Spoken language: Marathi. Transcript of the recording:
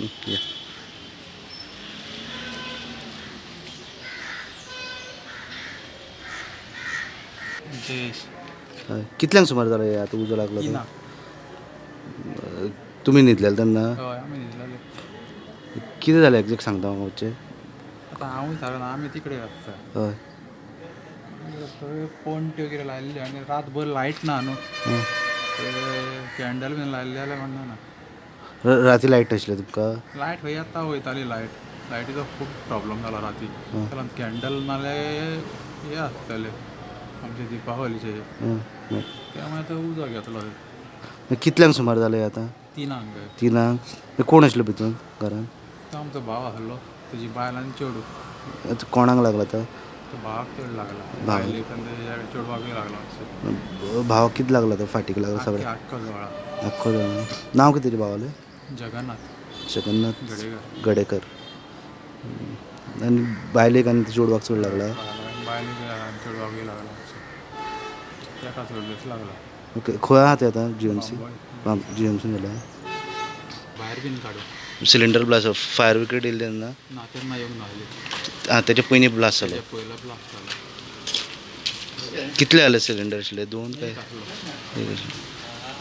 या. जयेश हय कितल्यांक सुमार जालें आतां उजो लागलो तो? तिनाक तुमी न्हिदलेले तेन्ना? हय आमी न्हिदलेले. कितें जालें एग्जॅक्ट सांगता म्हाका मातशें? आतां हांवूय सांगना आमी तिकडे आसता हय थंय पणट्यो कितें लायल्ल्यो आनी रातभर लायट ना न्हू. कॅन्डल बीन लायल्ले जाल्यार म्हणना ना. राती लायट नाशिल्ली तुमकां? लायट खंय येता वयताली लायट. लायटीचो खूब प्रॉब्लम जाला राती. जाल्यार कॅन्डल नाल्यार हे आसताले आमचे दिपावलीचे त्यामुळे तो उजो घेतलो. कितल्यांक सुमार जालें आतां? तिनांक तिनांक कोण आशिल्लो भितून घरान? तो आमचो भाव आसलो तेजी बायल आनी चेडूं. कोणाक लागला तो? तो भावाक चड लागला. भावाक? बायलेक आनी तेज्या चेडवाकूय लागलो. भावाक कितें लागला तो? फाटीक लागला सगळें? आख्खो जळा. आख्खो जळा. नांव कितें तेज्या भावालें? जगन्नाथ जगन्नाथ गडेकर. गडेकर. आनी बायलेक आनी चेडवाक चड लागला? बायलेक आनी चेडवाकूय लागला. तेका चड दीस लागला. ओके खंय आहा ते आतां GMC? बांबोळे. GMC गेल्या? भायर बीन काडून सिलिंडर ब्लास्ट फायर ब्रिगेड येयली तेन्ना? ना तेन्ना येवंक नासली. तेच्या पयलीं ब्लास्ट जालो? तेच्या पयलो ब्लास्ट जालो. कितले जाले सिलिंडर आशिल्ले? 2 काय? एक आसलो. एक आशिल्लो.